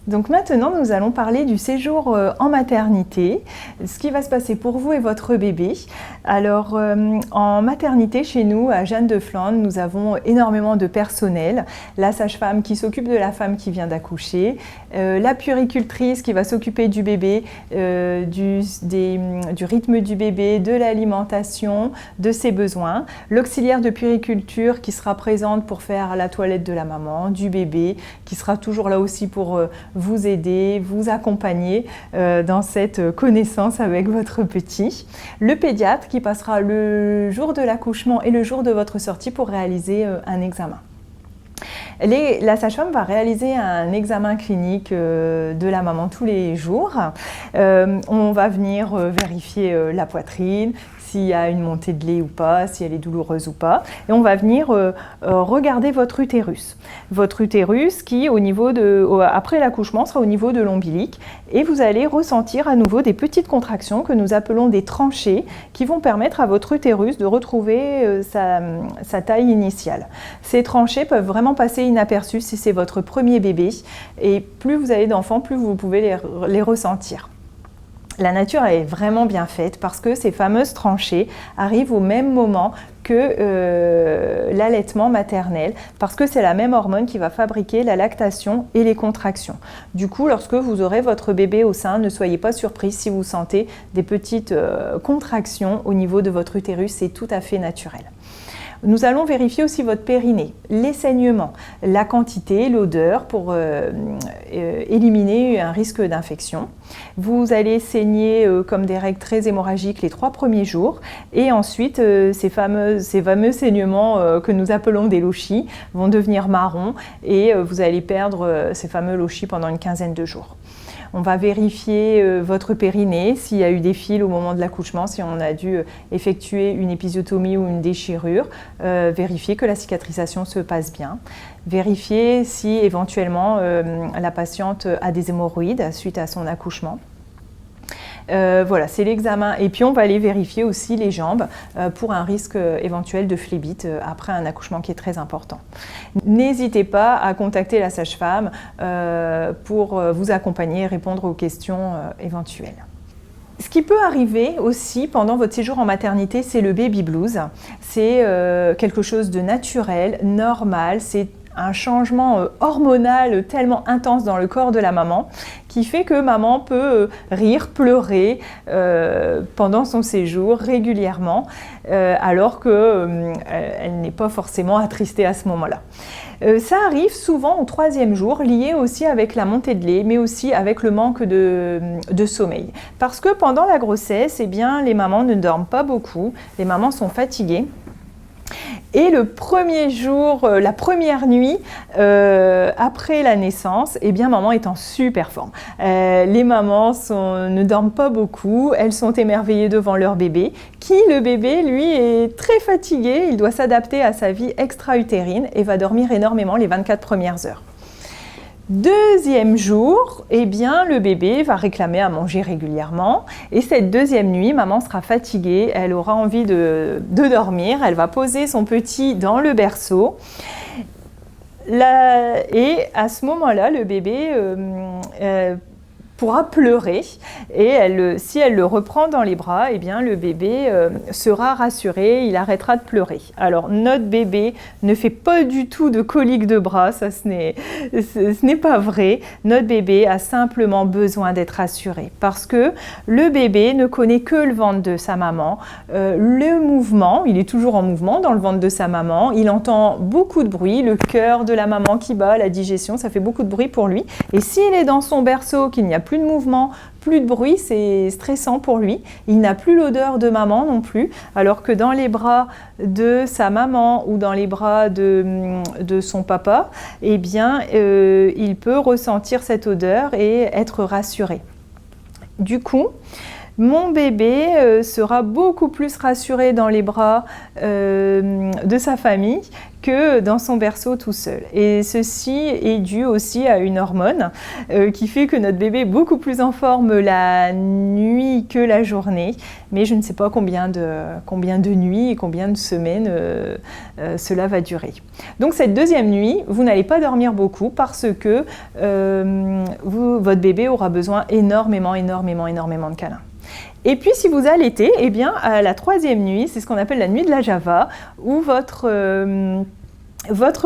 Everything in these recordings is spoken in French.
Donc maintenant, nous allons parler du séjour en maternité, ce qui va se passer pour vous et votre bébé. Alors, en maternité, chez nous, à Jeanne de Flandre, nous avons énormément de personnel. La sage-femme qui s'occupe de la femme qui vient d'accoucher, la puéricultrice qui va s'occuper du bébé, du rythme du bébé, de l'alimentation, de ses besoins, l'auxiliaire de puériculture qui sera présente pour faire la toilette de la maman, du bébé, qui sera toujours là aussi pour vous aider, vous accompagner dans cette connaissance avec votre petit. Le pédiatre qui passera le jour de l'accouchement et le jour de votre sortie pour réaliser un examen. La sage-femme va réaliser un examen clinique de la maman tous les jours. On va venir vérifier la poitrine, s'il y a une montée de lait ou pas, si elle est douloureuse ou pas. Et on va venir regarder votre utérus. Votre utérus qui, après l'accouchement, sera au niveau de l'ombilic. Et vous allez ressentir à nouveau des petites contractions que nous appelons des tranchées qui vont permettre à votre utérus de retrouver sa taille initiale. Ces tranchées peuvent vraiment passer inaperçues si c'est votre premier bébé. Et plus vous avez d'enfants, plus vous pouvez les ressentir. La nature est vraiment bien faite parce que ces fameuses tranchées arrivent au même moment que l'allaitement maternel, parce que c'est la même hormone qui va fabriquer la lactation et les contractions. Du coup, lorsque vous aurez votre bébé au sein, ne soyez pas surpris si vous sentez des petites contractions au niveau de votre utérus, c'est tout à fait naturel. Nous allons vérifier aussi votre périnée, les saignements, la quantité, l'odeur pour éliminer un risque d'infection. Vous allez saigner comme des règles très hémorragiques les 3 premiers jours et ensuite ces fameux saignements que nous appelons des lochies vont devenir marrons et vous allez perdre ces fameux lochies pendant une quinzaine de jours. On va vérifier votre périnée, s'il y a eu des fils au moment de l'accouchement, si on a dû effectuer une épisiotomie ou une déchirure, vérifier que la cicatrisation se passe bien, vérifier si éventuellement la patiente a des hémorroïdes suite à son accouchement. Voilà, c'est l'examen. Et puis on va aller vérifier aussi les jambes pour un risque éventuel de phlébite après un accouchement qui est très important. N'hésitez pas à contacter la sage-femme pour vous accompagner et répondre aux questions éventuelles. Ce qui peut arriver aussi pendant votre séjour en maternité, c'est le baby blues. C'est quelque chose de naturel, normal, c'est un changement hormonal tellement intense dans le corps de la maman qui fait que maman peut rire, pleurer pendant son séjour régulièrement alors qu'elle n'est pas forcément attristée à ce moment-là. Ça arrive souvent au 3e jour, lié aussi avec la montée de lait, mais aussi avec le manque de sommeil. Parce que pendant la grossesse, eh bien, les mamans ne dorment pas beaucoup, les mamans sont fatiguées. Et le premier jour, la première nuit après la naissance, eh bien maman est en super forme. Les mamans ne dorment pas beaucoup, elles sont émerveillées devant leur bébé, le bébé lui est très fatigué, il doit s'adapter à sa vie extra-utérine et va dormir énormément les 24 premières heures. 2e jour, eh bien, le bébé va réclamer à manger régulièrement et cette 2e nuit, maman sera fatiguée, elle aura envie de dormir, elle va poser son petit dans le berceau et à ce moment-là, le bébé pourra pleurer et si elle le reprend dans les bras, eh bien, le bébé sera rassuré, il arrêtera de pleurer. Alors notre bébé ne fait pas du tout de coliques de bras, ça ce n'est pas vrai. Notre bébé a simplement besoin d'être rassuré parce que le bébé ne connaît que le ventre de sa maman, le mouvement, il est toujours en mouvement dans le ventre de sa maman, il entend beaucoup de bruit, le cœur de la maman qui bat, la digestion, ça fait beaucoup de bruit pour lui et s'il est dans son berceau, qu'il n'y a plus de mouvement, plus de bruit, c'est stressant pour lui. Il n'a plus l'odeur de maman non plus, alors que dans les bras de sa maman ou dans les bras de son papa, eh bien, il peut ressentir cette odeur et être rassuré. Du coup, Mon bébé sera beaucoup plus rassuré dans les bras de sa famille que dans son berceau tout seul. Et ceci est dû aussi à une hormone qui fait que notre bébé est beaucoup plus en forme la nuit que la journée. Mais je ne sais pas combien de nuits et combien de semaines cela va durer. Donc cette deuxième nuit, vous n'allez pas dormir beaucoup parce que votre bébé aura besoin énormément de câlins. Et puis si vous allaitez, eh bien à la troisième nuit, c'est ce qu'on appelle la nuit de la Java, où votre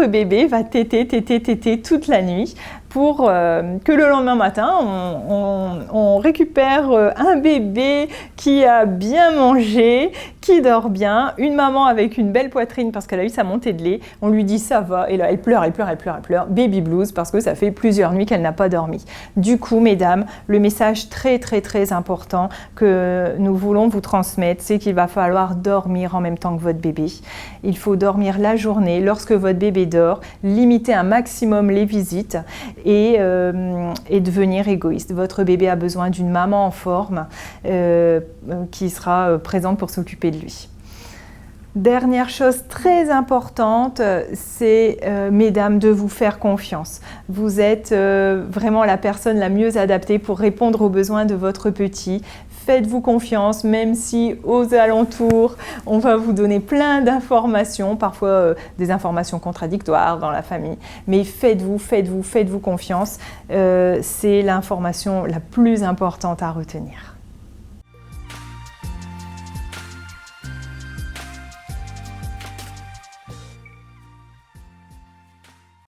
bébé va téter toute la nuit pour que le lendemain matin, on récupère un bébé qui a bien mangé, qui dort bien, une maman avec une belle poitrine parce qu'elle a eu sa montée de lait, on lui dit ça va, et là elle pleure, baby blues parce que ça fait plusieurs nuits qu'elle n'a pas dormi. Du coup, mesdames, le message très important que nous voulons vous transmettre, c'est qu'il va falloir dormir en même temps que votre bébé. Il faut dormir la journée lorsque votre bébé dort, limiter un maximum les visites et devenir égoïste. Votre bébé a besoin d'une maman en forme qui sera présente pour s'occuper de lui. Dernière chose très importante, c'est, mesdames, de vous faire confiance. Vous êtes vraiment la personne la mieux adaptée pour répondre aux besoins de votre petit. Faites-vous confiance, même si aux alentours, on va vous donner plein d'informations, parfois des informations contradictoires dans la famille. Mais faites-vous confiance. C'est l'information la plus importante à retenir.